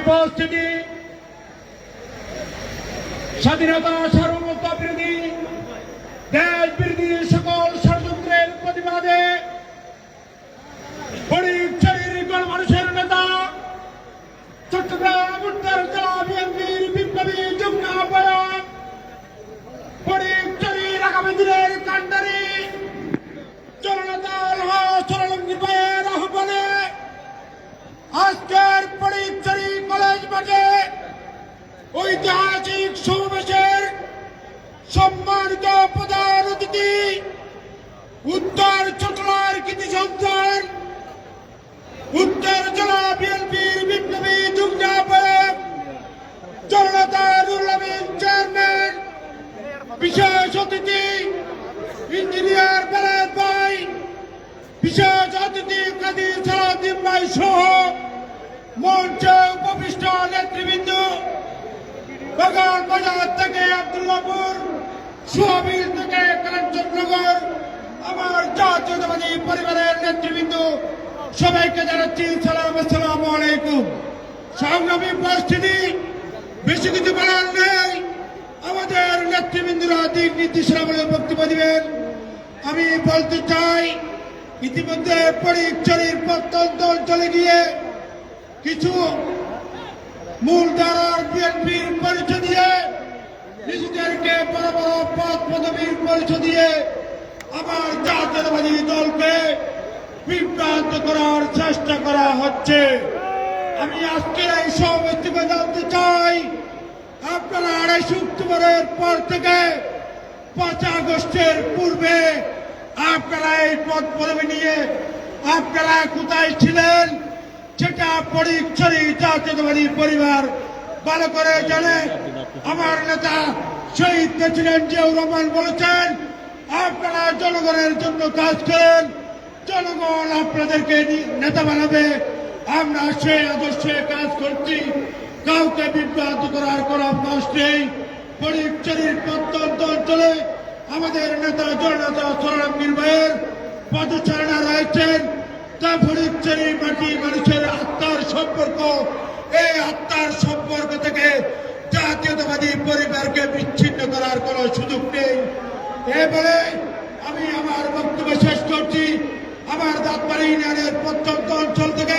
উপস্থিতি স্বাধীনতা সার্বভৌমত্ব বিরোধী দেশ বিরোধী সকল ষড়যন্ত্রের প্রতিবাদে ফটিকছড়ির গণমানুষের নেতা চট্টগ্রাম উত্তর জেলা বিএনপির বিপ্লবী যুগ্ম আহ্বায়ক ফটিকছড়ির আগামী দিনের কান্ডারি জননেতা সরলঙ্গির ভাইয়ের আহ্বানে আজকের ফটিকছড়ি কলেজ মাঠে ঐতিহাসিক সমাবেশের সম্মানিত প্রধান অতিথি উত্তর চট্টগ্রামের কৃতি সন্তান উত্তর জেলা বিএনপির বিপ্লবী যুগ্ম আহ্বায়ক জননেতা নুরুল আমিন চেয়ারম্যান, বিশেষ অতিথি ইঞ্জিনিয়ার বেলায়েত ভাই, বিশেষ অতিথি কাজী সালাউদ্দিন ভাই সহ মঞ্চে উপবিষ্ট নেতৃবৃন্দ, বাগান বাজার থেকে আব্দুল্লাহপুর, সোহাবিল থেকে কাঞ্চননগর, আমার জাতীয়তাবাদী পরিবারের নেতৃবৃন্দ, সবাইকে জানাচ্ছি সালাম, আসসালামু আলাইকুম। সংগ্রামী উপস্থিতি, বেশি কিছু বলার নেই। আমাদের নেতৃবৃন্দরা দিক নির্দেশনামূলক বক্তব্য দিবেন। আমি বলতে চাই, ইতিমধ্যে ফটিকছড়ির প্রত্যন্ত অঞ্চলে গিয়ে কিছু মূলধারার বিএনপির পরিচয় দিয়ে নিজেদেরকে বড় বড় পদ পদবীর পরিচয় দিয়ে আমার জাতীয়তাবাদী দলকে বিভ্রান্ত করার চেষ্টা করা হচ্ছে। আমি আজকে এই সমাবেশ জানতে চাই, আপনারা ২৮ অক্টোবরের পর থেকে ৫ আগস্টের পূর্বে আপনারা এই পদ পদবী নিয়ে আপনারা কোথায় ছিলেন সেটা ফটিকছড়ি জাতীয়তাবাদী পরিবার ভালো করে জানে। আমার নেতা শহীদ প্রেসিডেন্ট জিয়াউর রহমান বলেছেন, আপনারা জনগণের জন্য কাজ করেন, জনগণ আপনাদেরকে নেতা বানাবে। আমরা সেই আদর্শে কাজ করছি, কাউকে বিভ্রান্ত করার কোন অভ্যাস নেই। ফটিকছড়ির প্রত্যন্ত অঞ্চলে আমাদের নেতা জননেতা সরলঙ্গির ভাইয়ের পদচারণা রয়েছেন। তা ফটিকছড়ি মাটি মানুষের আত্মার সম্পর্ক, এই আত্মার সম্পর্ক থেকে জাতীয়তাবাদী পরিবারকে বিচ্ছিন্ন করার কোন সুযোগ নেই। এ বলে আমি আমার বক্তব্য শেষ করছি। আমার দাঁতবাড়ি ইউনিয়নের প্রত্যন্ত অঞ্চল থেকে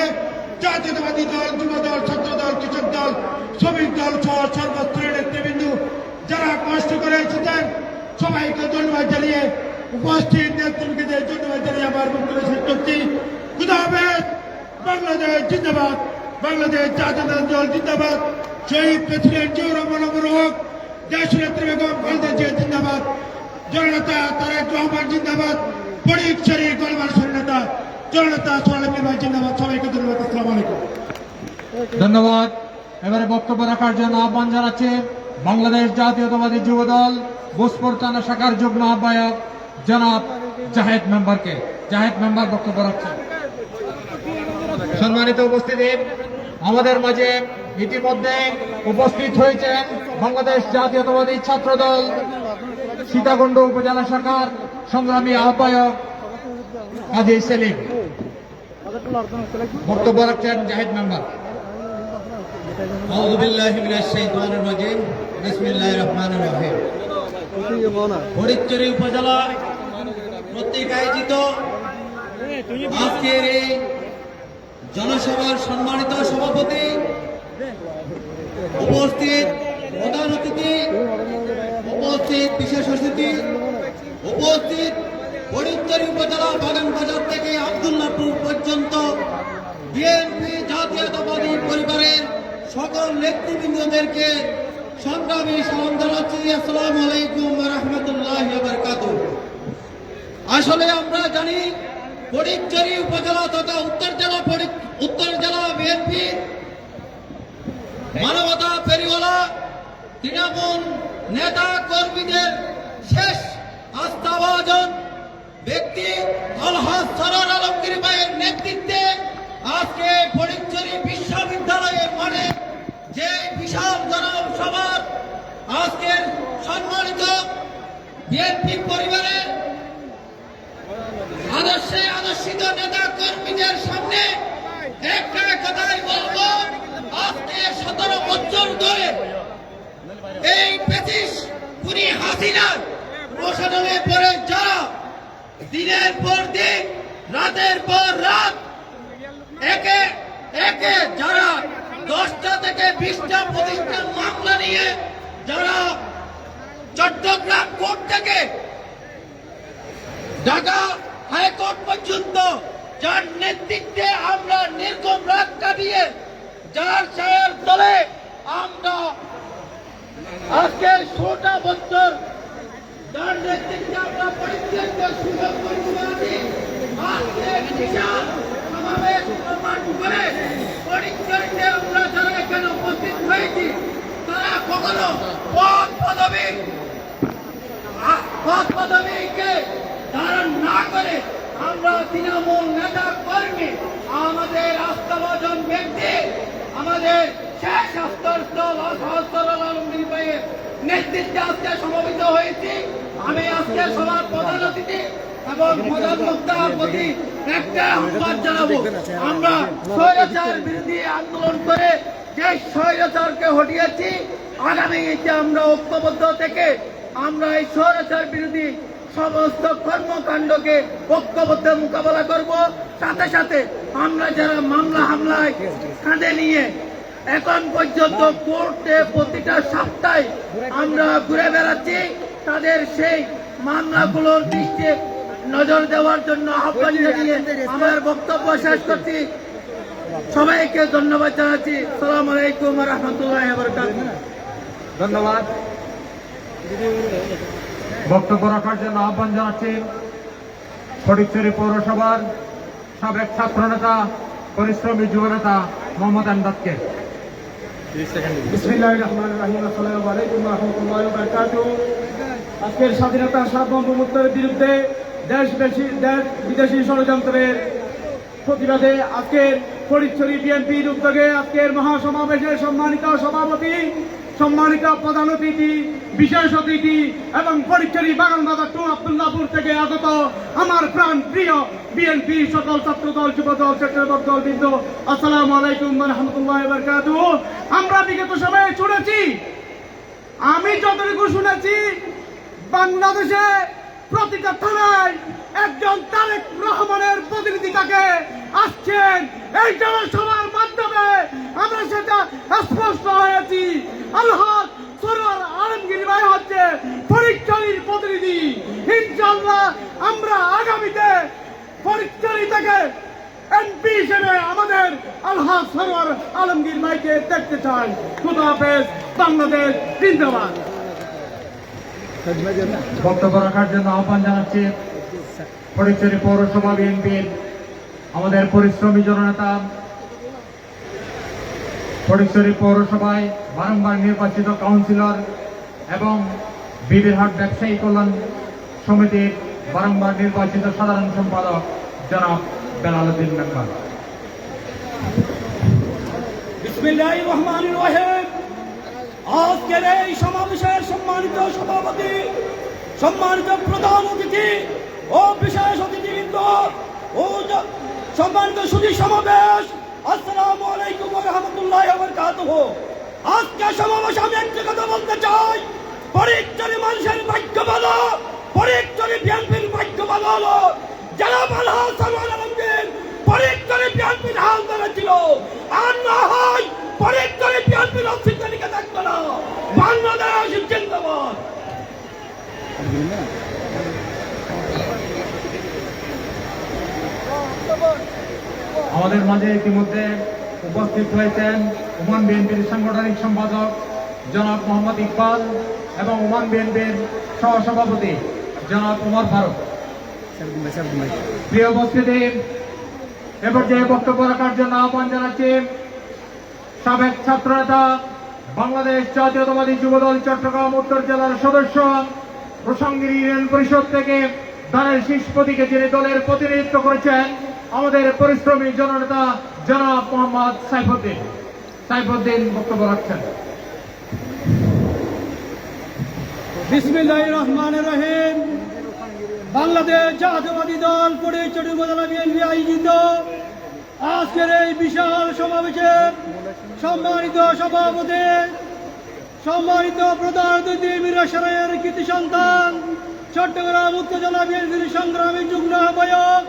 জাতীয়তাবাদী দল, যুব দল, ছাত্র দল, কৃষক দল, শ্রমিক দল সহ সর্বস্তরের নেতৃবৃন্দ যারা কষ্ট করে এসেছেন সবাইকে ধন্যবাদ জানিয়ে, উপস্থিত নেতৃবৃন্দদের ধন্যবাদ জানিয়ে আমার বক্তব্য শেষ করছি। খুদা হাফেজ। বাংলাদেশ জিন্দাবাদ, বাংলাদেশ জাতীয়তাবাদী দল জিন্দাবাদ, শহীদ প্রেসিডেন্ট জিয়াউর রহমান অমর হোক, দেশনেত্রী বেগম খালেদা জিয়া জিন্দাবাদ, জননেতা তারেক রহমান জিন্দাবাদ, ফটিকছড়ির গণমানুষের নেতা জননেতা সরলঙ্গির ভাই জিন্দাবাদ। সবাইকে ধন্যবাদ। আসসালামু আলাইকুম। ধন্যবাদ। এবারে বক্তব্য রাখার জন্য আহ্বান জানাচ্ছে বাংলাদেশ জাতীয়তাবাদী যুব দল ভোজপুর থানা শাখার যুগ্ম আহ্বায়ক জনাব জাহেদ মেম্বারকে। জাহেদ মেম্বার বক্তব্য রাখছেন। সম্মানিত উপস্থিতি, আমাদের মাঝে ইতিমধ্যে উপস্থিত হয়েছেন বাংলাদেশ জাতীয়তাবাদী ছাত্র দল সীতাকুণ্ড উপজেলা শাখার সংগ্রামী আহ্বায়ক কাজী সেলিম। বক্তব্য রাখছেন জাহেদ মেম্বার। আউযু বিল্লাহি মিনাশ শাইতানির রাজিম। বিসমিল্লাহির রহমানির রহিম। ফটিকছড়ি উপজেলা কর্তৃক আয়োজিত আজকের এই জনসভার সম্মানিত সভাপতি, উপস্থিত প্রধান অতিথি, উপস্থিত বিশেষ অতিথি, উপস্থিত ফটিকছড়ি উপজেলা বাগান বাজার থেকে আব্দুল্লাহপুর পর্যন্ত বিএনপি জাতীয়তাবাদী পরিবারের সকল নেতৃবৃন্দদেরকে সংগ্রামী সালাম জানাচ্ছি। আসসালামু আলাইকুম ওয়া রাহমাতুল্লাহি ওয়া বারাকাতুহু। আসলে আমরা জানি ফটিকছড়ি উপজেলা তথা উত্তর জেলা বিএনপি মানবতা পেরিওয়ালা তৃণমূল নেতা কর্মীদের শেষ আস্থাভাজন ব্যক্তি আলহাজ সরোয়ার আলমগীর ভাইয়ের নেতৃত্বে আজকে ফটিকছড়ি বিশ্ববিদ্যালয়ের মাঠে যে বিশাল জনসভার আজকের সম্মানিত বিএনপি পরিবারের আদর্শে আদর্শিত নেতা কর্মীদের সামনে একটা কথাই বলবো, আজকে ধরে এই পেচিস খুনি হাসিনার প্রশাসনে পড়ে যারা দিনের পর দিন রাতের পর রাত একে একে যারা 10টা থেকে 20টা 25টা মামলা নিয়ে যারা চট্টগ্রাম কোর্ট থেকে ঢাকা হাইকোর্ট পর্যন্ত যার নেতৃত্বে আমরা নির্গম রাত কাটিয়ে যার ছায়ার তলে আমরা আজকে 16টা বছর যার নেতৃত্বে আমরা পরিত্যাগের সুযোগ করেছি আজকে বিশাল সমাবেশ প্রমাণ করে পরিত্যাগে আমরা যারা এখানে উপস্থিত হয়েছি তারা কখনো পদ পদবীকে ধারণ না করে আমরা তৃণমূল নেতা কর্মী আমাদের আস্থাভাজন ব্যক্তি আমাদের শেষ আস্থাস্থল আলমগীর ভাইয়ের নেতৃত্বে আজকে সমবেত হয়েছি। আমি আজকে সবার প্রধান অতিথি এবং প্রধান বক্তার প্রতি একটা আহ্বান জানাবো, আমরা স্বৈরাচার বিরোধী আন্দোলন করে যে স্বৈরাচারকে হটিয়েছি আগামীতে আমরা ঐক্যবদ্ধ থেকে আমরা এই স্বৈরাচার বিরোধী সমস্ত কর্মকাণ্ডকে ঐক্যবদ্ধ মোকাবেলা করব। সাথে সাথে আমরা যারা মামলা হামলায় কাঁধে নিয়ে এখন পর্যন্ত কোর্টে প্রতিটা সপ্তাহে আমরা ঘুরে বেড়াচ্ছি তাদের সেই মামলাগুলোর দৃষ্টি নজর দেওয়ার জন্য আহ্বান জানিয়ে আমার বক্তব্য শেষ করছি। সবাইকে ধন্যবাদ জানাচ্ছি। আসসালামু আলাইকুম ওয়া রাহমাতুল্লাহি ওয়া বারাকাতুহু। ধন্যবাদ। বক্তব্য রাখার জন্য আহ্বান জানাচ্ছি ফটিকছড়ি পৌরসভার সাবেক ছাত্রনেতা পরিশ্রমী যুবনেতা মোহাম্মদ আমদাদকে। বিসমিল্লাহির রহমানির রহিম। আসসালামু আলাইকুম ওয়া রাহমাতুল্লাহি ওয়া বারাকাতুহু। আজকের স্বাধীনতার সার্বভৌমত্বের বিরুদ্ধে দেশ বিদেশি ষড়যন্ত্রের প্রতিবাদে আজকের ফটিকছড়ি বিএনপির উদ্যোগে আজকের মহাসমাবেশের সম্মানিত সভাপতি, সম্মানিত প্রধান অতিথি, বিশেষ অতিথি এবং ফটিকছড়ি বাগানবাজার 2 আব্দুল্লাহপুর থেকে আগত আমার প্রাণ প্রিয় বিএনপি সকল ছাত্রদল, যুবদল, স্বেচ্ছাসেবক দল বৃন্দ, আসসালামু আলাইকুম ওয়া রাহমাতুল্লাহি ওয়া বারাকাতুহু। আমরা বিগত সময়ে শুনেছি, আমি যতটুকু শুনেছি বাংলাদেশে প্রতিটা থানায় একজন তারেক রহমানের প্রতিনিধি থাকে আসছেন। এই জনসভার মাধ্যমে আমরা সেটা স্পষ্ট হয়েছি। আলহাজ সরওয়ার আলমগীর ভাই হচ্ছে ফটিকছড়ির প্রতিনিধি। ইনশাআল্লাহ আমরা আগামীতে ফটিকছড়ি থেকে এমপি হিসেবে আমাদের আলহাজ সরওয়ার আলমগীর ভাইকে দেখতে চাই। খুদা হাফেজ। বাংলাদেশ জিন্দাবাদ। বক্তব্য রাখার জন্য আহ্বান জানাচ্ছি ফটিকছড়ি পৌরসভা বিএনপির আমাদের পরিশ্রমী জননেতা, ফটিকছড়ি পৌরসভায় বারংবার নির্বাচিত কাউন্সিলর এবং বিবিরহাট ব্যবসায়ী কল্যাণ সমিতির বারংবার নির্বাচিত সাধারণ সম্পাদক জনাব বেলাল উদ্দিন মেম্বার। বিসমিল্লাহির রহমানির রহিম। আজকের এই সমাবেশের সম্মানিত সভাপতি, সম্মানিত প্রধান অতিথি ও বিশেষ অতিথিবৃন্দ ও সম্মানিত সুধী সমাবেশ, আসসালামু আলাইকুম ওয়া রাহমাতুল্লাহি ওয়া বারাকাতুহু। আজকে সমাবেশ আমি একটা কথা বলতে চাই, ফটিকছড়ি মানুষের ভাগ্য ভালো, ফটিকছড়ি বিএনপির ভাগ্য ভালো হলো জনাব আলহাজ সরওয়ার আলমগীর ফটিকছড়ি বিএনপির হাল ধরেছিল। আর না হয় ফটিকছড়ি বিএনপির অস্তিত্ব লিখে থাকতো না। বাংলাদেশ জিন্দাবাদ। আমাদের মাঝে ইতিমধ্যে উপস্থিত হয়েছেন ওমান বিএনপির সাংগঠনিক সম্পাদক জনাব মোহাম্মদ ইকবাল এবং ওমান বিএনপির সহসভাপতি জনাব ওমর ফারুক। প্রিয় উপস্থিতি, এ পর্যায়ে বক্তব্য রাখার জন্য আহ্বান জানাচ্ছি সাবেক ছাত্রনেতা, বাংলাদেশ জাতীয়তাবাদী যুবদল চট্টগ্রাম উত্তর জেলার সদস্য, প্রসঙ্গিনী ইউনিয়ন পরিষদ থেকে ধানের শীষ প্রতীকে যিনি দলের প্রতিনিধিত্ব করেছেন আমাদের পরিশ্রমী জননেতা জনাব মোহাম্মদ সাইফুদ্দিন বক্তব্য রাখছেন। বিসমিল্লাহির রহমানির রহিম। বাংলাদেশ জাতীয়তাবাদী দল ফটিকছড়ি উপজেলা বিএনপি আয়োজিত আজকের এই বিশাল সমাবেশের সম্মানিত সভাপতি, সম্মানিত প্রধান অতিথি মিরাসরাইয়ের কৃতি সন্তান চট্টগ্রাম উত্তেজনা বিএনপির সংগ্রামী যুগ্ম আহ্বায়ক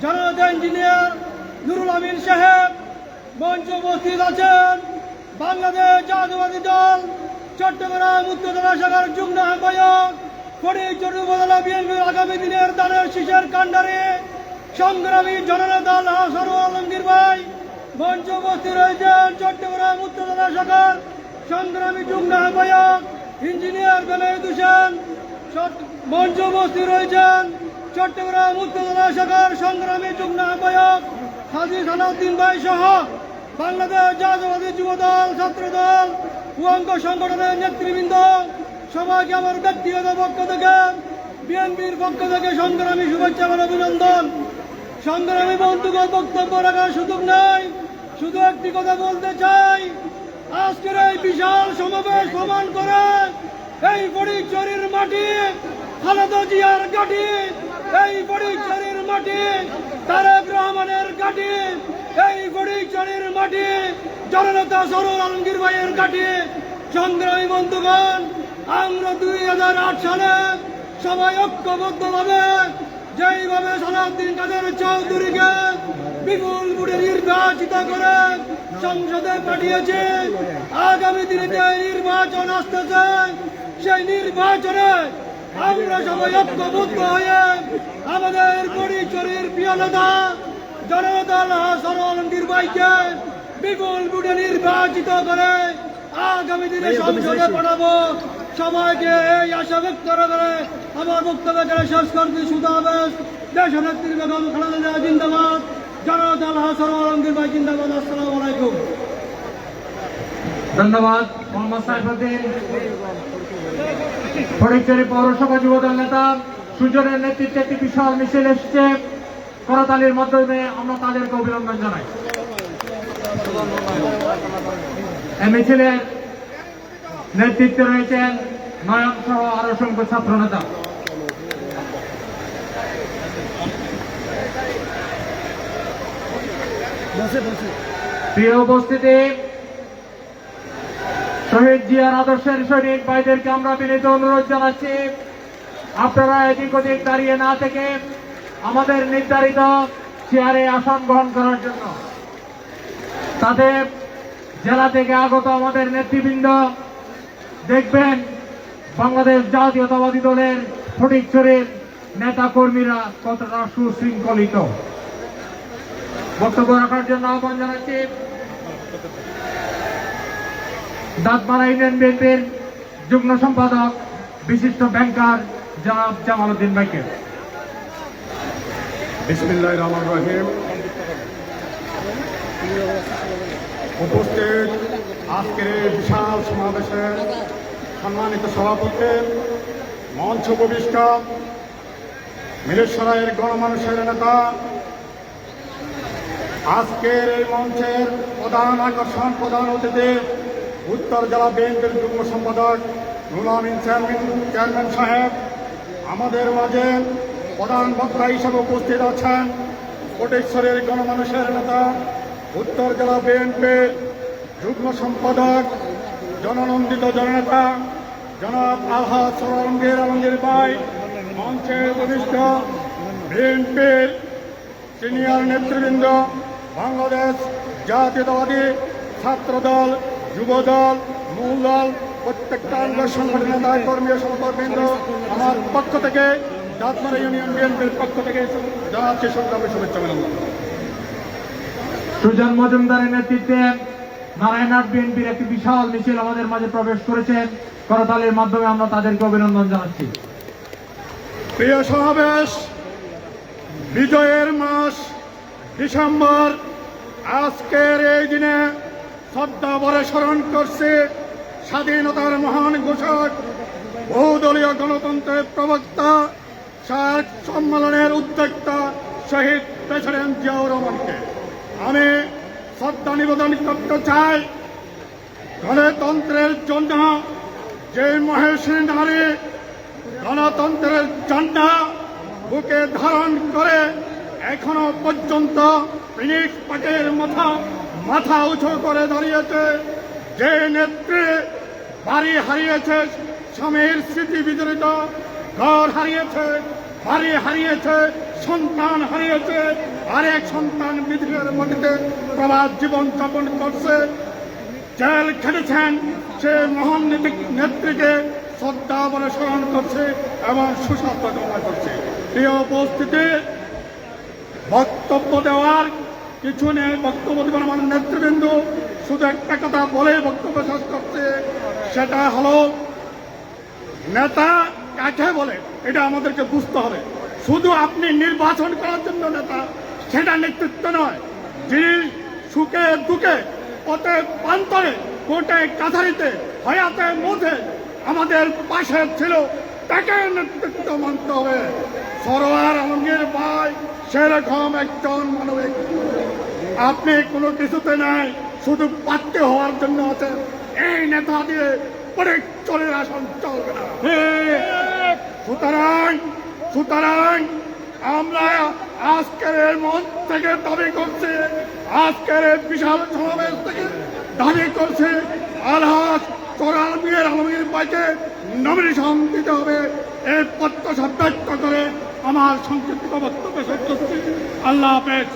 জনতা ইঞ্জিনিয়ার নুরুল আমিন সাহেব মঞ্চ উপস্থিত আছেন। বাংলাদেশ জাতীয়তাবাদী দল চট্টগ্রাম উত্তেজনা শাখার যুগ্ম আহ্বায়ক ফটিকছড়ি উপজেলা বিএনপির আগামী দিনের দানের শীষের কাণ্ডারে সংগ্রামী জননেতা সরওয়ার আলমগীর ভাই মঞ্চ উপস্থিত রয়েছেন। চট্টগ্রাম উত্তেজনা শাখার সংগ্রামী যুগ্ম আহ্বায়ক ইঞ্জিনিয়ার বেলায়েত হোসেন মঞ্চ উপস্থিত রয়েছেন। চট্টগ্রাম উত্তেজনা শাখার সংগ্রামী যুগ্ম আহ্বায়ক হাজী সালাউদ্দিন ভাই সহ বাংলাদেশ জাতীয়তাবাদী যুবদল ছাত্রদল ও অঙ্গ সংগঠনের নেতৃবৃন্দ সবাইকে আমার ব্যক্তিগত পক্ষ থেকে বিএনপির পক্ষ থেকে সংগ্রামী শুভেচ্ছা ও অভিনন্দন। সংগ্রামী বন্ধুগণ, বক্তব্য রাখার সুযোগ নাই, শুধু একটি কথা বলতে চাই। আজকের এই বিশাল সমাবেশ প্রমাণ করে এই ফটিকছড়ির মাটি খালেদা জিয়ার ঘাঁটি, এই ফটিকছড়ির মাটি তারেক রহমানের ঘাঁটি, এই ফটিকছড়ির মাটি জননেতা সরওয়ার আলমগীর ভাইয়ের ঘাঁটি। সংগ্রামী বন্ধুগণ, আমরা 2008 সালে সবাই ঐক্যবদ্ধভাবে যেইভাবে সালাউদ্দিন কাদের চৌধুরীকে বিপুল ভোটে নির্বাচিত করে সংসদে পাঠিয়েছে, আগামী দিনে যে নির্বাচন আসতেছে সেই নির্বাচনে আমরা সবাই ঐক্যবদ্ধ হয়ে আমাদের ফটিকছড়ির প্রিয় নেতা জনতা সরওয়ার আলমগীর ভাইকে বিপুল ভোটে নির্বাচিত করে আগামী দিনে সংসদে পাঠাবো। সবাইকে এই আশা ব্যক্ত করে আমার বক্তব্য শেষ করতে সুদাবেশ। দেশ নেত্রী বেগম খালেদা জিয়া জিন্দাবাদ, জনতা সরওয়ার আলমগীর ভাই জিন্দাবাদ। আসসালামু আলাইকুম। ধন্যবাদ মোহাম্মদ সাইফুদ্দিন। ফটিকছড়ি পৌরসভা যুবদল নেতা সুজনের নেতৃত্বে একটি বিশাল মিছিল এসেছে। করতালির মাধ্যমে আমরা তাদেরকে অভিনন্দন জানাই। এই মিছিলের নেতৃত্বে রয়েছেন নয়ন সহ আরো অসংখ্য ছাত্র নেতা। প্রিয় উপস্থিতি, শহীদ জিয়ার আদর্শের সৈনিক ভাইদেরকে আমরা বিনীত অনুরোধ জানাচ্ছি, আপনারা এদিক ওদিক দাঁড়িয়ে না থেকে আমাদের নির্ধারিত চেয়ারে আসন গ্রহণ করার জন্য। তাদের জেলা থেকে আগত আমাদের নেতৃবৃন্দ দেখবেন বাংলাদেশ জাতীয়তাবাদী দলের ফটিকছড়ির নেতা কর্মীরা কতটা সুশৃঙ্খলিত। বক্তব্য রাখার জন্য আহ্বান জানাচ্ছি দাঁতমারা ইউনিয়ন বিএনপির যুগ্ম সম্পাদক বিশিষ্ট ব্যাংকার জনাব জামাল উদ্দিন ভাইকে। বিসমিল্লাহির রহমানির রহিম। উপস্থিত আজকের এই বিশাল সমাবেশের সম্মানিত সভাপতি, মঞ্চ উপবিষ্ট মিরেশ্বরাইয়ের গণমানুষের নেতা, আজকের এই মঞ্চের প্রধান আকর্ষণ, প্রধান অতিথি উত্তর জেলা বিএনপির যুগ্ম সম্পাদক নুরুল আমিন চেয়ারম্যান সাহেব, আমাদের মাঝে প্রধান বক্তা হিসেবে উপস্থিত আছেন ফটিকছড়ির গণমানুষের নেতা উত্তর জেলা বিএনপির যুগ্ম সম্পাদক জননন্দিত জননেতা জনাব আলহাজ সরওয়ার আলমগীর ভাই, মঞ্চে উপবিষ্ট বিএনপির সিনিয়র নেতৃবৃন্দ, বাংলাদেশ জাতীয়তাবাদী ছাত্রদল, যুবদল, মূল দল, প্রত্যেকটা অঙ্গ সংগঠনের নেতা কর্মী সহকর্মীবৃন্দ, আমার পক্ষ থেকে দাঁতমারা ইউনিয়ন বিএনপির পক্ষ থেকে জানাচ্ছি সংগ্রামী শুভেচ্ছা অভিনন্দন। সুজন মজুমদারের নেতৃত্বে নারায়ণহাট বিএনপির একটি বিশাল মিছিল আমাদের মাঝে প্রবেশ করেছেন। করতালির মাধ্যমে আমরা তাদেরকে অভিনন্দন জানাচ্ছি। প্রিয় সমাবেশ, বিজয়ের মাস ডিসেম্বর, আজকের এই দিনে শ্রদ্ধা ভরে স্মরণ করছে স্বাধীনতার মহান ঘোষক, বহুদলীয় গণতন্ত্রের প্রবক্তা, শায়েখ সম্মেলনের উদ্যোক্তা শহীদ প্রেসিডেন্ট জিয়াউর রহমানকে আমি শ্রদ্ধা নিবেদন করতে চাই। গণতন্ত্রের জন্য যে মহেশী নারী গণতন্ত্রের ঝান্ডা বুকে ধারণ করে এখনো পর্যন্ত ফিনিক্স পাখির মাথা উঁচু করে দাঁড়িয়েছে, যে নেত্রী বাড়ি হারিয়েছে, স্বামীর স্মৃতি বিজড়িত, ঘর হারিয়েছে, বাড়ি হারিয়েছে, সন্তান হারিয়েছে, আরেক সন্তান বিদেশের মাটিতে প্রবাস জীবন যাপন করছে, জেল খেটেছেন, সে মহান নেত্রীকে শ্রদ্ধা বলে স্মরণ করছে এবং সুস্বাস্থ্য কামনা করছে। প্রিয় উপস্থিতি, বক্তব্য দেওয়ার কিছু নেই, বক্তব্য দেবেন আমাদের নেতৃবৃন্দ। শুধু একটা কথা বলে বক্তব্য শেষ করছে, সেটা হলো নেতা কাকে বলে এটা আমাদেরকে বুঝতে হবে। শুধু আপনি নির্বাচন করার জন্য নেতা, সেটা নেতৃত্ব নয়। যিনি সুখে দুঃখে পথে প্রান্তরে কোর্টে কাছারিতে হয়াতে মধ্যে আমাদের পাশে ছিল, তাকে নেতৃত্ব মানতে হবে। সরোয়ার আলমগীর ভাই সেরকম একজন মানবিক, আপনি কোনো কিছুতে নাই, শুধু প্রার্থী হওয়ার জন্য আছেন। এই নেতা দিয়ে পরে চলে আসন চলবে না। সুতরাং আমরা আজকের এই মঞ্চ থেকে দাবি করছি, আজকের এই বিশাল সমাবেশ থেকে দাবি করছি, আলহাজ আলমগীর ভাইকে নমিনেশন দিতে হবে। এই পত্র সাব্যস্ত করে আমার সংক্ষিপ্ত বক্তব্য শেষ করছি। আল্লাহ হাফেজ।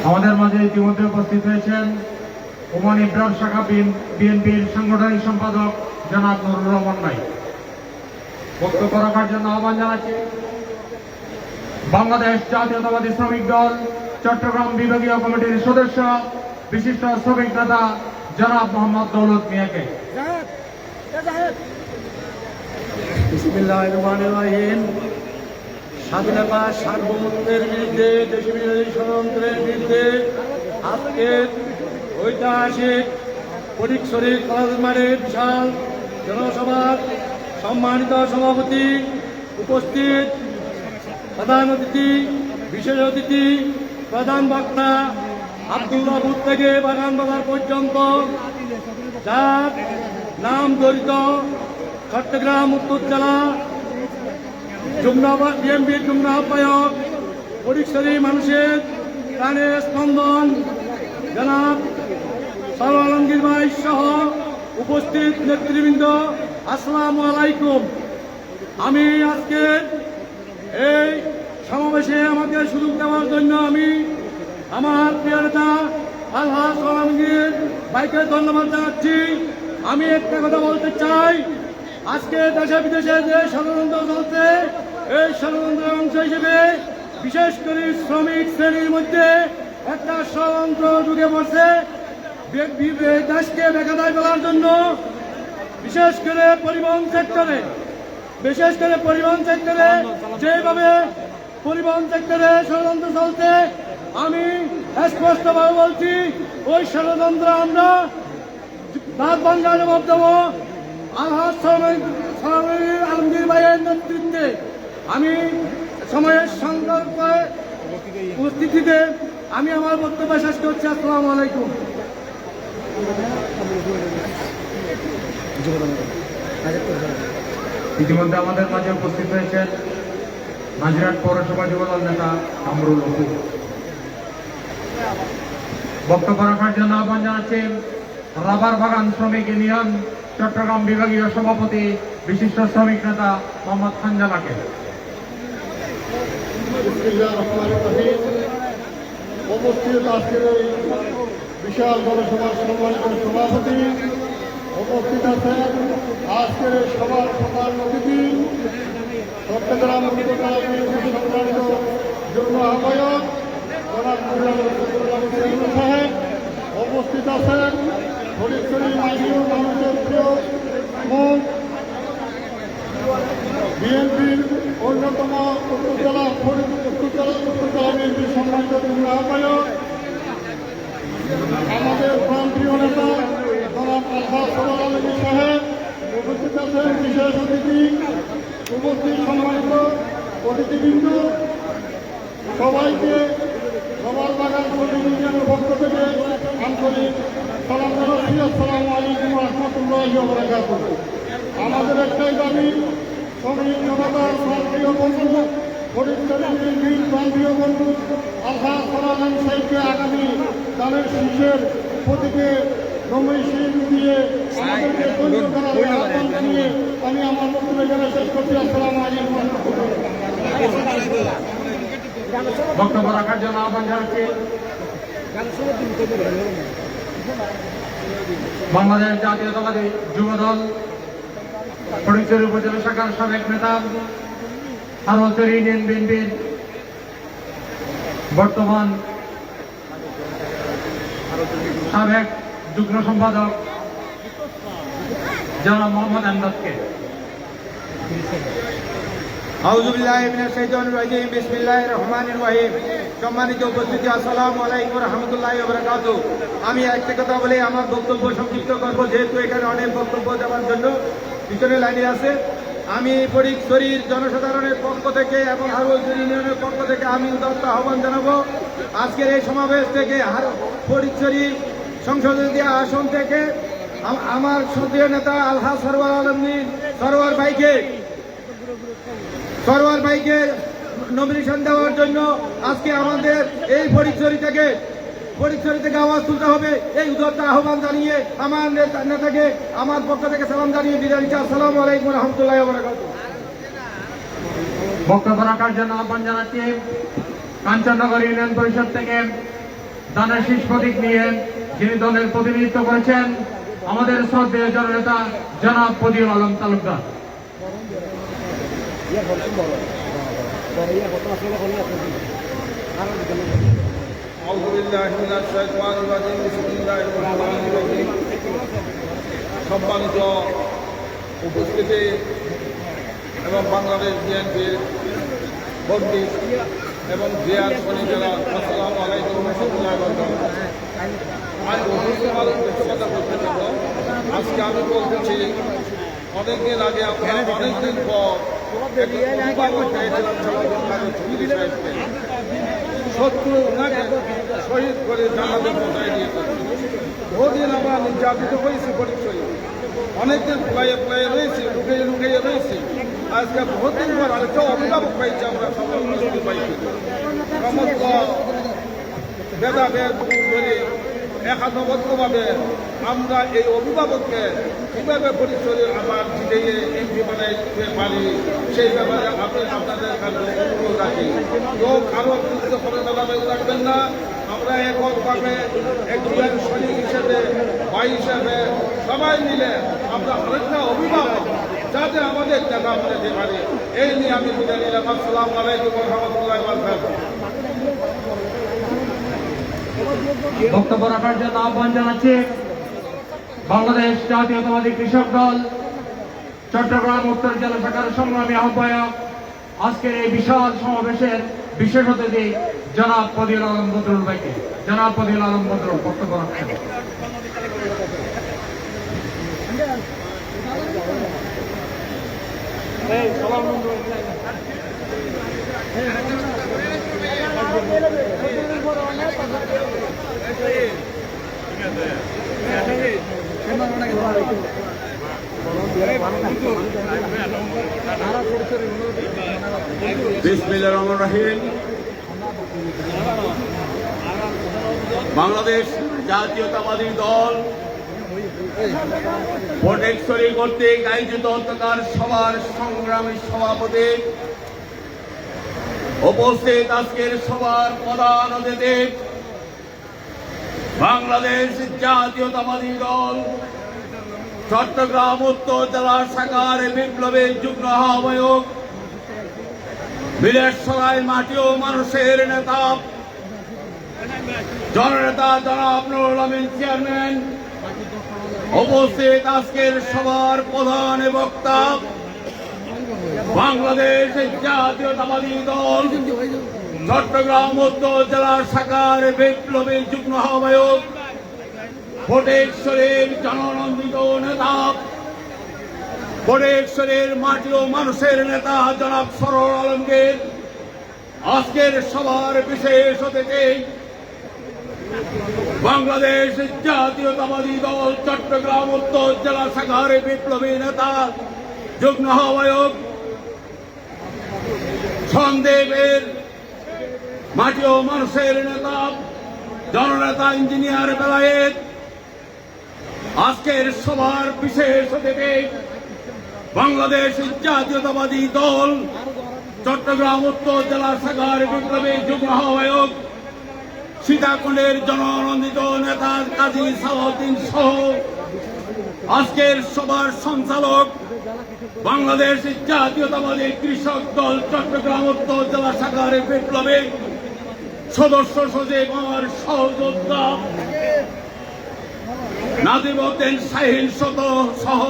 আমাদের মাঝে ইতিমধ্যে উপস্থিত হয়েছেন ওমান ইব্রাহিম শাখা বিএনপির সাংগঠনিক সম্পাদক জনাব নুরুর রহমান ভাই। বক্তব্য রাখার জন্য আহ্বান জানাচ্ছি বাংলাদেশ জাতীয়তাবাদী শ্রমিক দল চট্টগ্রাম বিভাগীয় কমিটির সদস্য বিশিষ্ট শ্রমিক নেতা জনাব মোহাম্মদ দৌলত মিয়াকে। বিসমিল্লাহির রহমানির রহিম। স্বাধীনতা সার্বভৌমত্বের বিরুদ্ধে, দেশি বিরোধী ষড়যন্ত্রের বিরুদ্ধে আজকের ঐতিহাসিক ফটিকছড়ি কলেজ মাঠে বিশাল জনসভার সম্মানিত সভাপতি, উপস্থিত প্রধান অতিথি, বিশেষ অতিথি, প্রধান বক্তা আব্দুল্লাহপুর থেকে বাগান বাজার পর্যন্ত, যার নাম জড়িত চট্টগ্রাম উত্তর জেলা বিএনপির যুগ্ম আহ্বায়ক, ফটিকছড়ি মানুষের প্রাণের স্পন্দন জনাব সরোয়ার আলমগীর ভাই সহ উপস্থিত নেতৃবৃন্দ, আসসালামু আলাইকুম। আমি আজকে এই সমাবেশে আমাকে সুযোগ দেওয়ার জন্য আমি আমার প্রিয় নেতা আলহাজ আলমগীর ভাইকে ধন্যবাদ জানাচ্ছি। আমি একটা কথা বলতে চাই, আজকে দেশে বিদেশে যে ষড়যন্ত্র চলছে, এই ষড়যন্ত্রের অংশ হিসেবে বিশেষ করে শ্রমিক শ্রেণীর মধ্যে একটা ষড়যন্ত্র ঢুকে পড়ছে দেশকে বেকায়দায় ফেলার জন্য। বিশেষ করে পরিবহন সেক্টরে যেভাবে পরিবহন সেক্টরে ষড়যন্ত্র চলছে, আমি স্পষ্টভাবে বলছি, ওই ষড়যন্ত্র আমরা দাঁত ভাঙ্গা জবাব দেবো। আলহাজ আলমগীর ভাইয়ের নেতৃত্বে আমি সময়ের সংকল্পে উপস্থিতিতে আমি আমার বক্তব্য শেষ করছি। আসসালামু আলাইকুম। ইতিমধ্যে আমাদের মাঝে উপস্থিত হয়েছেন মাঝিরহাট পৌরসভা যুবদল নেতা কামরুল অপু। বক্তব্য রাখার জন্য আহ্বান জানাচ্ছি রাবার বাগান শ্রমিক ইউনিয়ন চট্টগ্রাম বিভাগীয় সভাপতি বিশিষ্ট শ্রমিক নেতা মোহাম্মদ খানজালাকে। উপস্থিত আজকের এই বিশাল জনসভার সম্মানিত সভাপতি, উপস্থিত আছেন আজকের এই সভার প্রধান অতিথি চট্টগ্রাম সম্মানিত যুগ্ম আহ্বায়ক সাহেব, উপস্থিত আছেন ফটিকছড়ি মানুষের প্রিয় মুখ বিএনপির অন্যতম উত্তর জেলা বিএনপির সম্মানিত যুগ্ম আহ্বায়ক, আমাদের প্রান্তীয় নেতা জনাব আলহাজ সরোয়ার আলমগীর সাহেব, উপস্থিত আছেন বিশেষ অতিথি, উপস্থিত সম্মানিত অতিথিবৃন্দ, সবাইকে সবার বাগান শ্রমিক ইউনিয়নের পক্ষ থেকে আন্তরিক সালাম জানাচ্ছি। আসসালামু আলাইকুম রহমতুল্লাহি ওয়া বারাকাতুহু। আমাদের একটাই দাবি, শ্রমিক জনতার প্রান্তীয় বন্ধু, ফটিকছড়ি বিএনপির প্রান্তীয় বন্ধু আলহাজ সরোয়ার আলম সাহেবকে আগামী তাদের শীর্ষের প্রতীকে নমিনেশন দিয়ে আমাদেরকে দলীয় করার আহ্বান জানিয়ে আমি আমার বক্তব্য এখানে শেষ করছি। আসসালামু আলাইকুম ওয়া রাহমাতুল্লাহ। বক্তব্য রাখার জন্য আহ্বান জানাচ্ছি বাংলাদেশ জাতীয়তাবাদী যুবদল ফটিকছড়ি উপজেলা শাখার সাবেক নেতা হারোয়াচড়ি ইউনিয়ন বিএনপির বর্তমান সাবেক যুগ্ম সম্পাদক জনাব মোহাম্মদ আমদাদকে। আউযুবিল্লাহি মিনাশ শাইতানির রাজিম বিসমিল্লাহির রহমানির রহিম। সম্মানিত উপস্থিতি, আসসালামু আলাইকুম ওয়া রাহমাতুল্লাহি ওয়া বারাকাতুহু। আমি একটা কথা বলে আমার বক্তব্য সংক্ষিপ্ত করব, যেহেতু এখানে অনেক বক্তব্য দেওয়ার জন্য পিছনে লাইনে আছে। আমি ফটিকছড়ির জনসাধারণের পক্ষ থেকে এবং হারোয়াচড়ি ইউনিয়নের পক্ষ থেকে আমি উদাত্ত আহ্বান জানাবো, আজকের এই সমাবেশ থেকে ফটিকছড়ি সংসদীয় আসন থেকে আমার সক্রিয় নেতা আলহাজ সরওয়ার আলমগীর সরওয়ার ভাইকে নমিনেশন দেওয়ার জন্য আজকে আমাদের এই ফটিকছড়ি থেকে আওয়াজ তুলতে হবে। এই উদাত্ত আহ্বান জানিয়ে আমার নেতাকে আমার পক্ষ থেকে সালাম জানিয়ে বিদায় নিচ্ছি। আসসালামু আলাইকুম ওয়া রাহমাতুল্লাহি ওয়া বারাকাতুহু। বক্তব্য রাখার জন্য আহ্বান জানাচ্ছি কাঞ্চননগর ইউনিয়ন পরিষদ থেকে দানের শীষ প্রতীক নিয়ে যিনি দলের প্রতিনিধিত্ব করেছেন আমাদের শ্রদ্ধেয় জননেতা জনাব পদিউল আলম তালুকদার। সম্মানিত উপস্থিতি এবং বাংলাদেশ বিএনপির কর্মী এবং জিয়ার শনিকেরা, আসসালামু আলাইকুম ওয়া রাহমাতুল্লাহি ওয়া বারাকাতুহু। আমি কিছু কথা বলতে চাইব। আজকে আমি বলতেছি, অনেকদিন আগে আমরা অনেকদিন পর অভিভাবক পেয়েছিলাম চৌধুরী সাহেবকে। শত্রু ওনাকে শহীদ করে জানাতে পৌঁছায় দিয়েছে। বহুদিন আমরা নির্যাতিত হয়েছি ফটিকছড়ি, অনেকদিন প্লায়ে রয়েছি, লুকিয়ে রয়েছি। আজকে বহুদিন পর আরেকটা অভিভাবক পাইছি, আমরা সকল মুসলিম পাইছি। সমস্ত ভেদাভেদ দূর করে একাত্মবদ্ধভাবে আমরা এই অভিভাবককে কীভাবে ফটিকছড়ির আবার জিতিয়ে এমপি বানাইতে পারি, সেই ব্যাপারে আমি আপনাদের কাছে অনুরোধ রাখি। লোক আরও বিরুদ্ধ করে দাদাবেদ রাখবেন না। আমরা এককভাবে একজন সৈনিক হিসেবে, ভাই হিসেবে সবাই মিলে আমরা আরেকটা অভিভাবক যাতে আমাদের দেখা বানাতে পারি, এই নিয়ে আমি বিদায় নিলাম। আসসালামু আলাইকুম ওয়া রাহমাতুল্লাহি ওয়া বারাকাতুহু। বক্তব্য রাখার জন্য আহ্বান জানাচ্ছি বাংলাদেশ জাতীয়তাবাদী কৃষক দল চট্টগ্রাম উত্তর জেলা শাখার সংগ্রামী আহ্বায়ক, আজকের এই বিশাল সমাবেশের বিশেষ অতিথি জনাব পদিউল আলম বদরুল ভাইকে। জনাব পদিউল আলম বদরুল বক্তব্য রাখছেন। বিসমিল্লাহির রহমানির রহিম। বাংলাদেশ জাতীয়তাবাদী দল ফটিকছড়ি কর্তৃক আয়োজিত অন্তকার সভার সংগ্রামী সভাপতি, উপস্থিত আজকের সভার প্রধান অতিথি বাংলাদেশ জাতীয়তাবাদী দল চট্টগ্রাম উত্তর জেলা শাখার বিপ্লবী যুগ্ম আহ্বায়ক, বিলেশ্বরাই মাটি ও মানুষের নেতা জননেতা জনাব নুরুল আমিন চেয়ারম্যান, উপস্থিত আজকের সভার প্রধান বক্তা বাংলাদেশ জাতীয়তাবাদী দল চট্টগ্রাম উত্তর জেলা শাখার বিপ্লবী যুগ্ম আহ্বায়ক, ফটিকছড়ির জননন্দিত নেতা, ফটিকছড়ির মাটি ও মানুষের নেতা জনাব সরওয়ার আলমগীর, আজকের সভার বিশেষ অতিথি বাংলাদেশ জাতীয়তাবাদী দল চট্টগ্রাম উত্তর জেলা শাখার বিপ্লবী নেতা যুগ্ম আহ্বায়ক, সন্দেবের মাটি ও মানুষের নেতা জননেতা ইঞ্জিনিয়ার বেলায়েত, আজকের সবার বিশেষ অতিথি বাংলাদেশ জাতীয়তাবাদী দল চট্টগ্রাম উত্তর জেলা শাখার বিপ্লবী যুগ্ম আহ্বায়ক সীতাকুণ্ডের জননন্দিত নেতা কাজী সালাউদ্দিন সহ আজকের সবার সঞ্চালক বাংলাদেশ জাতীয়তাবাদী কৃষক দল চট্টগ্রাম উত্তর জেলা শাখার বিপ্লবী সদস্য সচিব আমার সহযোদ্ধা নাজিমউদ্দিন শাহীন সহ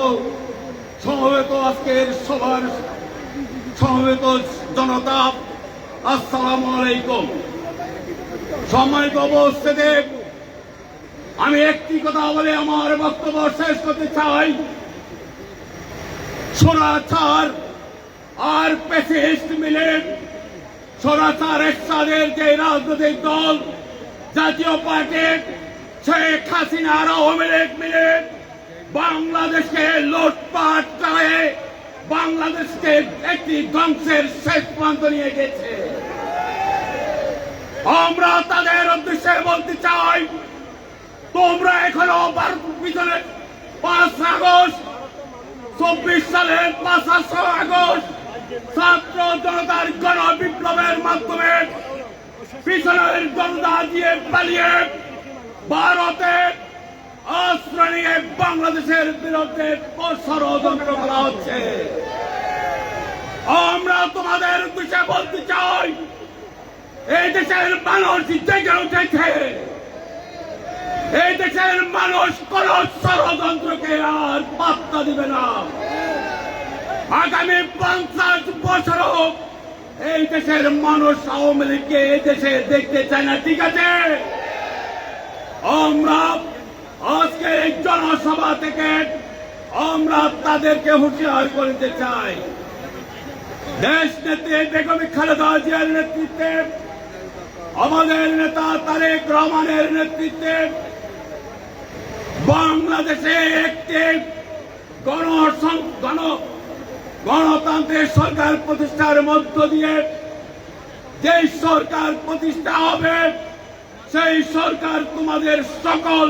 সমবেত আজকের সবার সমবেত জনতা, আসসালামু আলাইকুম। সম্মানিত উপস্থিতি, আমি একটি কথা বলে আমার বক্তব্য শেষ করতে চাই। স্বৈরাচার আর ফ্যাসিস্ট মিলে স্বৈরাচার এরশাদের যে রাজনৈতিক দল জাতীয় পার্টি শেখ হাসিনা আর আওয়ামী লীগ মিলে বাংলাদেশকে লুটপাট করে বাংলাদেশকে একটি ধ্বংসের শেষ প্রান্ত নিয়ে গেছে। আমরা তাদের উদ্দেশ্যে বলতে চাই, তোমরা এখনো পিছনে 5 আগস্ট 24 সালের 5 আগস্ট ছাত্র জনতার গণ বিপ্লবের মাধ্যমে পিছনের জনতা দিয়ে পালিয়ে ভারতে আশ্রয় নিয়ে বাংলাদেশের বিরুদ্ধে ষড়যন্ত্র করা হচ্ছে। আমরা তোমাদের উদ্দেশ্যে বলতে চাই, এই দেশের মানুষ জেগে উঠেছে। এই দেশের মানুষ কোন ষড়যন্ত্রকে আর পাত্তা দিবে না। আগামী 50 বছরও এই দেশের মানুষ আওয়ামী লীগকে এই দেশে দেখতে চায় না, ঠিক আছে? আমরা আজকে এই জনসভা থেকে আমরা তাদেরকে হুঁশিয়ার করতে চাই। দেশ নেত্রী বেগম খালেদা জিয়ার নেতৃত্বে, আমাদের নেতা তারেক রহমানের নেতৃত্বে বাংলাদেশে একটি গণতান্ত্রিক সরকার প্রতিষ্ঠার মধ্য দিয়ে যে সরকার প্রতিষ্ঠা হবে, সেই সরকার তোমাদের সকল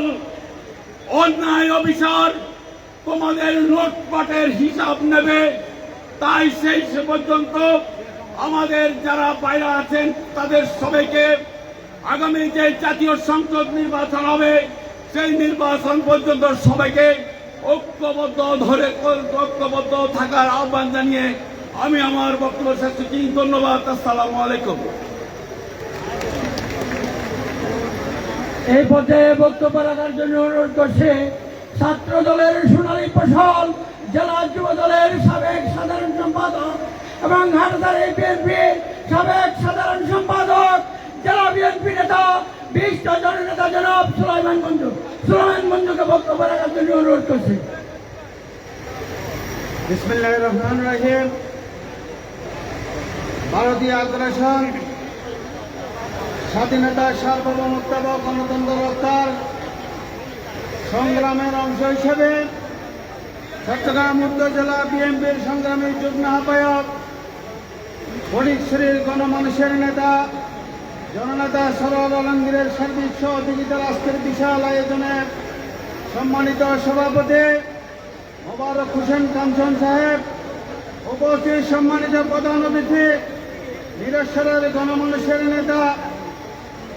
অন্যায় অবিচার, তোমাদের লুটপাটের হিসাব নেবে। তাই সেই পর্যন্ত আমাদের যারা বাইরে আছেন তাদের সবাইকে আগামী যে জাতীয় সংসদ নির্বাচন হবে সেই নির্বাচন পর্যন্ত সবাইকে ঐক্যবদ্ধ থাকার আহ্বান জানিয়ে আমি আমার বক্তব্য শেষ করছি। ধন্যবাদ। আসসালামু আলাইকুম। এই পর্যায়ে বক্তব্য রাখার জন্য অনুরোধ করছে ছাত্র দলের সোনালী ফসল জেলা যুব দলের সাবেক সাধারণ সম্পাদক এবং হাটহাজারী বিএনপির সাবেক সাধারণ সম্পাদক জেলা বিএনপি নেতা 20 জন নেতা জনাব সুলাইমান মঞ্জুকে বক্তব্য রাখার জন্য অনুরোধ করছে। বিসমিল্লাহির রহমানির রহিম। ভারতীয় আগ্রাসন, স্বাধীনতা, সার্বভৌমত্ব ও গণতন্ত্র রক্ষার সংগ্রামের অংশ হিসেবে চট্টগ্রাম উত্তর জেলা বিএনপির সংগ্রামী যুগ্ম আহ্বায়ক ফটিকছড়ির গণমানুষের নেতা জননেতা সরোয়ার আলমগীরের সার্বিক সহযোগিতার আজকের বিশাল আয়োজনে সম্মানিত সভাপতি মোবারক হোসেন কাঞ্চন সাহেব, উপস্থিত সম্মানিত প্রধান অতিথি নিরেশ্বরের গণমানুষের নেতা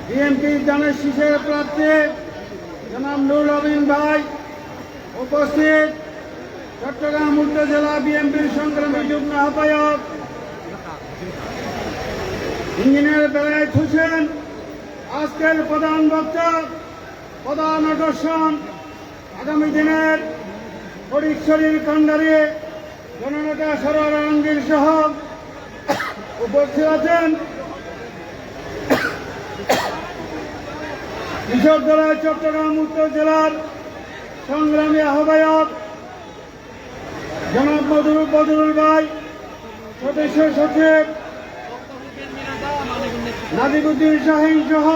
বিএনপি জানের শীষের প্রার্থী জনাব নুরুল আমিন ভাই, উপস্থিত চট্টগ্রাম উত্তর জেলা বিএনপির সংগ্রামী যুগ্ম আহ্বায়ক ইঞ্জিনিয়ার বেলায়েত হোসেন, আজকের প্রধান বক্তা, প্রধান আকর্ষণ আগামী দিনের ফটিকছড়ির কান্ডারি জননেতা সরোয়ার আলমগীর সহ উপস্থিত আছেন কৃষক দলের চট্টগ্রাম উত্তর জেলার সংগ্রামী আহ্বায়ক জনাব বদরুল ভাই, সদস্য সচিব নাজিমউদ্দিন শাহীন সহ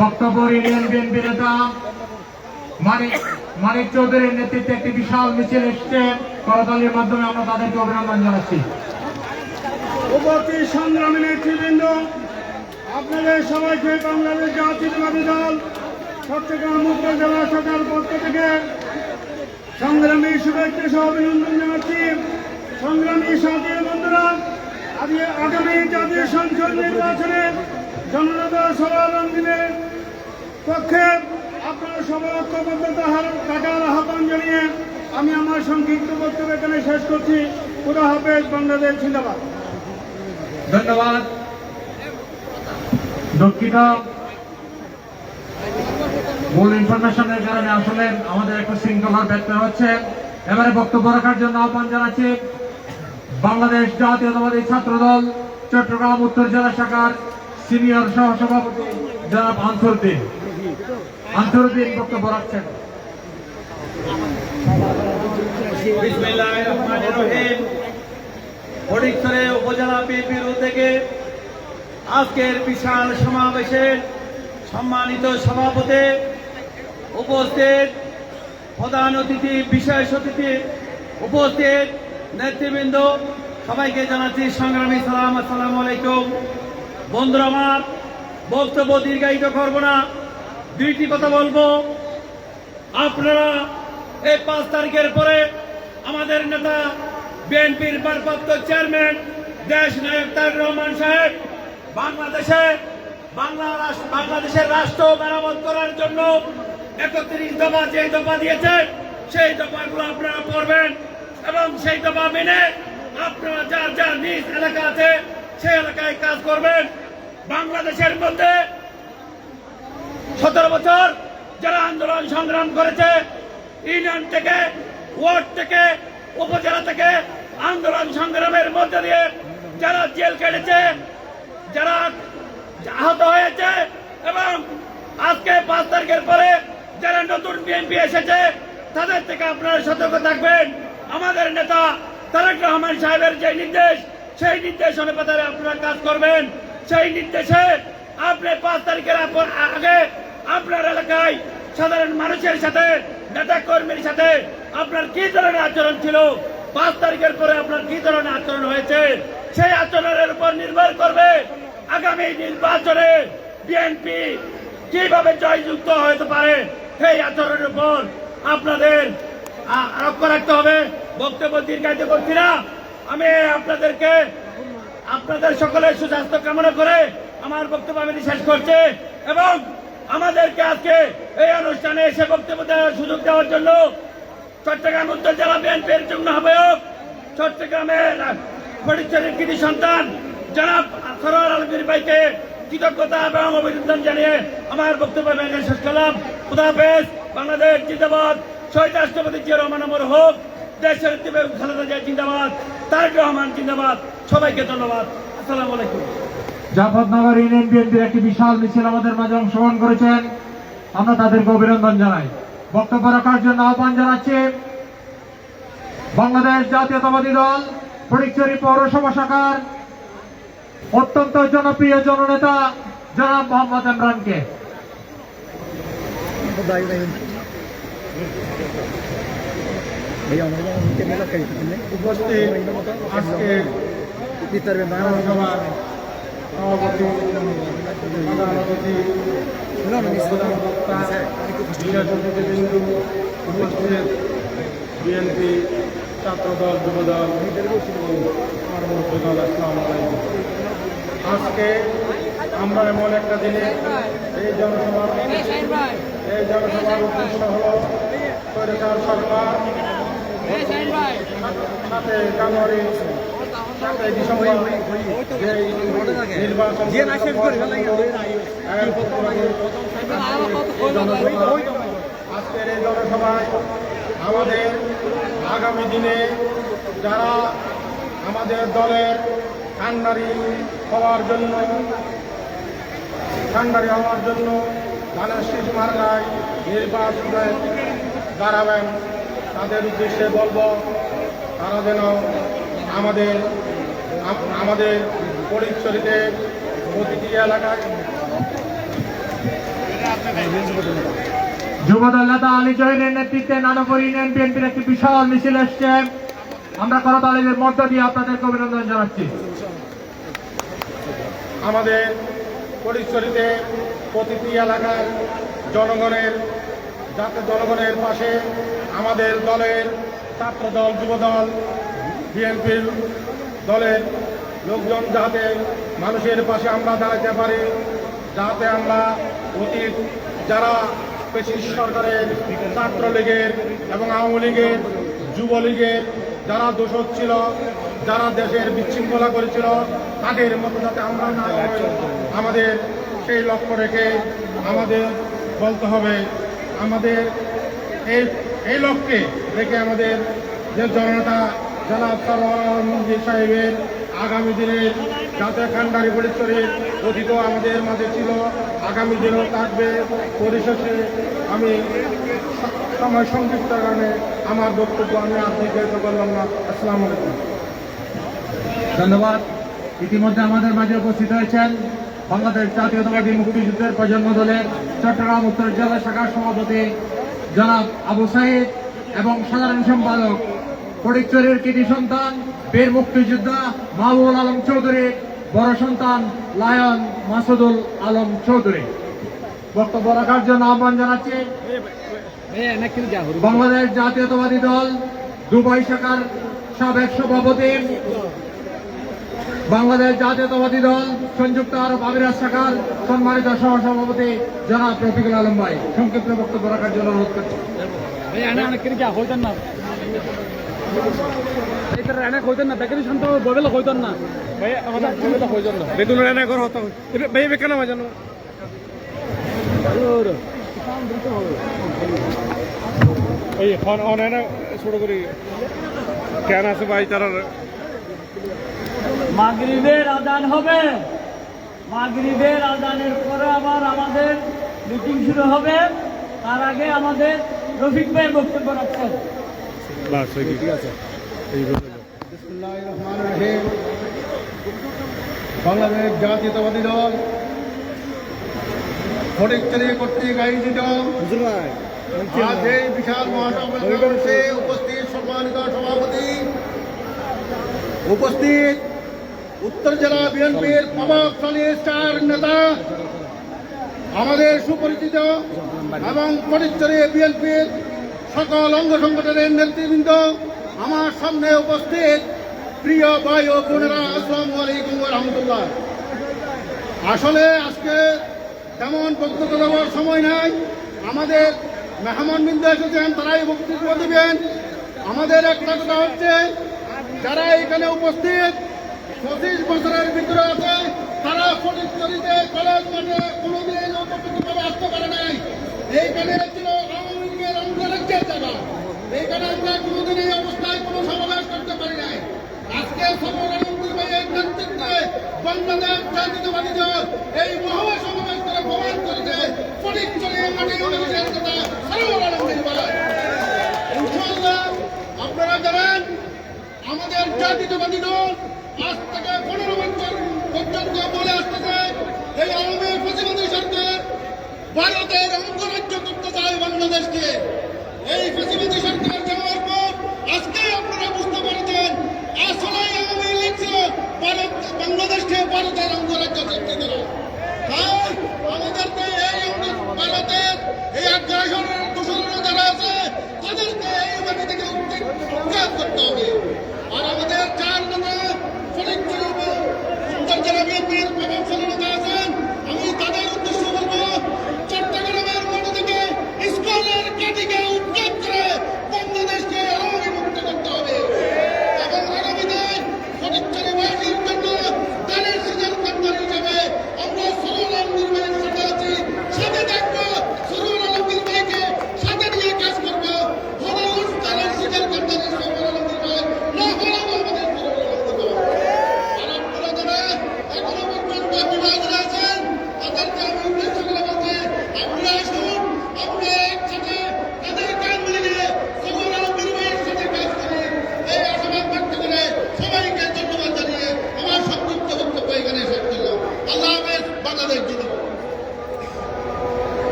বক্তব্য ইউনিয়ন বিএনপি নেতা মানিক চৌধুরীর নেতৃত্বে একটি বিশাল মিছিল এসছে। করতালির মাধ্যমে আমরা তাদেরকে অভিনন্দন জানাচ্ছি। উপস্থিত সংগ্রামী নেতৃবৃন্দ, আপনাদের সবাইকে বাংলাদেশ জাতীয়তাবাদী দল চট্টগ্রাম উত্তর জেলা শাখার পক্ষ থেকে সংগ্রামী শুভেচ্ছা সহ অভিনন্দন জানাচ্ছি। সংগ্রামী সাথী বন্ধুরা, আগামী জাতীয় সংসদ নির্বাচনে জনতা সভাবন্ধনের পক্ষে আপনারা সবাই ঐক্যবদ্ধতা থাকার আহ্বান জানিয়ে আমি আমার সংক্ষিপ্ত বক্তব্য এখানে শেষ করছি। খুদা হাফেজ, বাংলাদেশ জিন্দাবাদ। ধন্যবাদ। দুঃখিত, মূল ইনফরমেশনের কারণে আসলে আমাদের একটু শৃঙ্খলার ব্যত্যয় হচ্ছে। এবারে বক্তব্য রাখার জন্য আহ্বান জানাচ্ছি বাংলাদেশ জাতীয়তাবাদী ছাত্রদল চট্টগ্রাম উত্তর জেলা শাখার সিনিয়র সহসভাপতি জনাব আনসারউদ্দিন। আনসারউদ্দিন বক্তব্য রাখছেন। বিসমিল্লাহির রহমানির রহিম। ফটিকছড়ি উপজেলা বিএনপির উদ্যোগে আজকের বিশাল সমাবেশে সম্মানিত সভাপতি, উপস্থিত প্রধান অতিথি, বিশেষ অতিথি, উপস্থিত নেতৃবৃন্দ, সবাইকে জানাচ্ছি সংগ্রামী সালাম, আসসালামু আলাইকুম। বন্ধুরা আমার, বক্তব্য দীর্ঘায়িত করব না, দুইটি কথা বলবো। আপনারা এই 5 তারিখের পরে আমাদের নেতা বিএনপির ভারপ্রাপ্ত চেয়ারম্যান দেশ নায়ক তারেক রহমান সাহেব বাংলাদেশের রাষ্ট্র মেরামত করার জন্য 31 দফা যে দফা দিয়েছে সেই দফাগুলো আপনারা পড়বেন এবং সেই দফা মেনে আপনারা যার যার নিজ এলাকা আছে সেই এলাকায় কাজ করবেন। বাংলাদেশের মধ্যে 17 বছর যারা আন্দোলন সংগ্রাম করেছে, ইউনিয়ন থেকে, ওয়ার্ড থেকে, উপজেলা থেকে আন্দোলন সংগ্রামের মধ্যে দিয়ে যারা জেল কেটেছে, যারা আহত হয়েছে এবং আজকে 5 তারিখের পরে যারা নতুন বিএনপি এসেছে তাদের থেকে আপনারা সতর্ক থাকবেন। আমাদের নেতা তারেক রহমান সাহেবের যে নির্দেশ, সেই নির্দেশ অনুপাতে আপনারা কাজ করবেন। সেই নির্দেশে আপনি 5 তারিখের আগে আপনার এলাকায় সাধারণ মানুষের সাথে, নেতা কর্মীর সাথে আপনার কি ধরনের আচরণ ছিল, 5 তারিখের পরে আপনার কি ধরনের আচরণ হয়েছে, সেই আচরণের উপর নির্ভর করবে আগামী নির্বাচনে বিএনপি কিভাবে জয়যুক্ত হতে পারে। সেই আচরণের উপর আপনাদের লক্ষ্য রাখতে হবে। বক্তব্য দীর্ঘায়িত করছি না, আমি আপনাদের সকলের সুস্বাস্থ্য কামনা করে আমার বক্তব্য আমি শেষ করছি এবং আমাদেরকে আজকে এই অনুষ্ঠানে এসে বক্তব্য দেওয়ার সুযোগ দেওয়ার জন্য চট্টগ্রাম উত্তর জেলা বিএনপির যুগ্ম আহ্বায়ক, চট্টগ্রামের ফটিকছড়ির কৃতি সন্তান জনাব সরোয়ার আলমগীর ভাইকে কৃতজ্ঞতা এবং অভিনন্দন জানিয়ে আমার বক্তব্য আমি শেষ করলাম। খুদা হাফেজ, বাংলাদেশ জিন্দাবাদ, শহীদ রাষ্ট্রপতি জিয়া রহমান অমর হোক, দেশের খালেদা জিয়া জিন্দাবাদ, তারেক রহমান জিন্দাবাদ। সবাইকে ধন্যবাদ, আসসালামু আলাইকুম। জাফরনগর ইউনিয়ন বিএনপির একটি বিশাল মিছিল আমাদের মাঝে অংশগ্রহণ করেছেন, আমরা তাদেরকে অভিনন্দন জানাই। বক্তব্য রাখার জন্য আহ্বান জানাচ্ছি বাংলাদেশ জাতীয়তাবাদী দল ফটিকছড়ি পৌরসভা শাখার অত্যন্ত জনপ্রিয় জননেতা জনাব মোহাম্মদ ইমরানকে। উপস্থিত আজকে বিধানসভার সভাপতি, প্রধান অতিথি, প্রধান বক্তা, বিশেষ অতিথিবৃন্দ, উপস্থিত বিএনপি, ছাত্রদল, যুবদল, আমার মন্ত্রীদল, আসসালামু আলাইকুম। আজকে আমরা এমন একটা দিনে এই জনসভার উদ্দেশ্য হল সরকার 7 জানুয়ারি 7 ডিসেম্বর যে নির্বাচন আজকের এই জনসভায় আমাদের আগামী দিনে যারা আমাদের দলের কান্ডারি হওয়ার জন্য ধানের শীষ মার্কায় নির্বাচনে দাঁড়াবেন, তাদের উদ্দেশ্যে বলবো তারা যেন আমাদের ফটিকছড়িতে প্রতিটি এলাকায় যুবদল নেতা আলী জহিরের নেতৃত্বে নানপুর ইউনিয়ন বিএনপির একটি বিশাল মিছিল এসছে, আমরা করতালির মধ্য দিয়ে আপনাদেরকে অভিনন্দন জানাচ্ছি। আমাদের ফটিকছড়িতে প্রতিটি এলাকায় জনগণের পাশে আমাদের দলের ছাত্রদল, যুবদল, বিএনপির দলের লোকজন যাতে মানুষের পাশে আমরা দাঁড়াতে পারি, যাতে আমরা অতীত যারা ফ্যাসিস্ট সরকারের, ছাত্রলীগের এবং আওয়ামী লীগের, যুবলীগের যারা দোষক ছিল, যারা দেশের বিশৃঙ্খলা করেছিল, তাদের মতো যাতে আমরা না হই, আমাদের সেই লক্ষ্য রেখে আমাদের বলতে হবে। আমাদের এই লক্ষ্যে রেখে আমাদের যে জনতা জনাব সরওয়ার মঞ্জুর সাহেবের আগামী দিনের যাতে খান্ডারি পরিচরে অতীত আমাদের মাঝে ছিল, আগামী দিনেও থাকবে। পরিশেষে আমি সময় সংক্ষিপ্ত কারণে আমার বক্তব্য আমি আর দীর্ঘায়িত করলাম না। আসসালামু আলাইকুম। ধন্যবাদ। ইতিমধ্যে আমাদের মাঝে উপস্থিত হয়েছেন বাংলাদেশ জাতীয়তাবাদী মুক্তিযুদ্ধের প্রজন্ম দলের চট্টগ্রাম উত্তর জেলা শাখার সভাপতি জনাব আবু সাইদ এবং সাধারণ সম্পাদক ফটিকছড়ির কৃতি সন্তান বীর মুক্তিযোদ্ধা মাহবুবুল আলম চৌধুরী, বড় সন্তান লায়ন মাসুদুল আলম চৌধুরী। বক্তব্য রাখার জন্য আহ্বান জানাচ্ছি বাংলাদেশ জাতীয়তাবাদী দল দুবাই শাখার সাবেক সভাপতি, বাংলাদেশ জাতীয়তাবাদী দল সংযুক্ত আরব আমিরাত শাখার সম্মানিত সহসভাপতি জনাব রফিকুল আলম ভাই সংক্ষিপ্ত বক্তব্য রাখার জন্য অনুরোধ করছি। মাগরিবের আজান হবে, মাগরিবের আজানের পরে আবার আমাদের মিটিং শুরু হবে। তার আগে আমাদের রফিক ভাই বক্তব্য রাখছেন। বিসমিল্লাহির রহমানির রহিম। বাংলাদেশ জাতীয়তাবাদী দল ফটিকছড়ি কর্তৃক আয়োজিত আজ এই বিশাল মহাসমাবেশে উপস্থিত সম্মানিত সভাপতি, উপস্থিত উত্তর জেলা বিএনপির প্রভাবশালী স্টার নেতা, আমাদের সুপরিচিত এবং ফটিকছড়ি বিএনপির সকল অঙ্গ সংগঠনের নেতৃবৃন্দ, আমার সামনে উপস্থিত প্রিয় ভাই ও বোনেরা, আসসালামু আলাইকুম ওয়া রাহমাতুল্লাহ। আসলে আজকে তেমন বক্তব্য দেওয়ার সময় নাই, আমাদের মেহমানবৃন্দ এসেছেন, তারাই বক্তব্য দেবেন। আমাদের একটা কথা হচ্ছে, যারা এখানে উপস্থিত 25 বছরের ভিতরে আছে, তারা ফটিকছড়িতে কলেজ মাঠে কোনোদিন উপযুক্তভাবে আসতে পারে নাই। এইখানে ছিল আওয়ামী লীগের অঙ্গরাজ্যের জায়গা, এইখানে আমরা কোনোদিন এই অবস্থায় কোনো সমাবেশ করতে পারি নাই। আজকে সর্বরানন্দের ভাইয়ের নেতৃত্বে বাংলাদেশ জাতীয়তাবাদী দল এই মহা সমাবেশ করে প্রমাণ করেছে ফটিকছড়ি মাঠে মানুষের কথা সর্বরানন্দের ভাই। ইনশাআল্লাহ আপনারা জানেন, আমাদের জাতীয়তাবাদী দল আজ থেকে 15 বছর পর্যন্ত বলে আসতেছে, এই আওয়ামী ফ্যাসিবাদী সরকার ভারতের অঙ্গরাজ্য করতে চায় বাংলাদেশকে। এই ফ্যাসিবাদী সরকার যাওয়ার পর আজকেই আপনারা বুঝতে পেরেছেন, আসলে আওয়ামী লীগ ছিল বাংলাদেশকে ভারতের অঙ্গরাজ্য সৃষ্টি করা। তাই আমাদেরকে এই ভারতের এই আগ্রাসনের দূষণের যারা আছে, তাদেরকে এই মাটি থেকে উচ্ছেদ করতে হবে। আর আমাদের চার নেতা ফটিকছড়ি উত্তর জেলা বিএনপির প্রভাবশালী নেতা আছেন, আমি তাদের উদ্দেশ্য বলবো, চট্টগ্রামের মাটি থেকে স্কুলের কাটিকে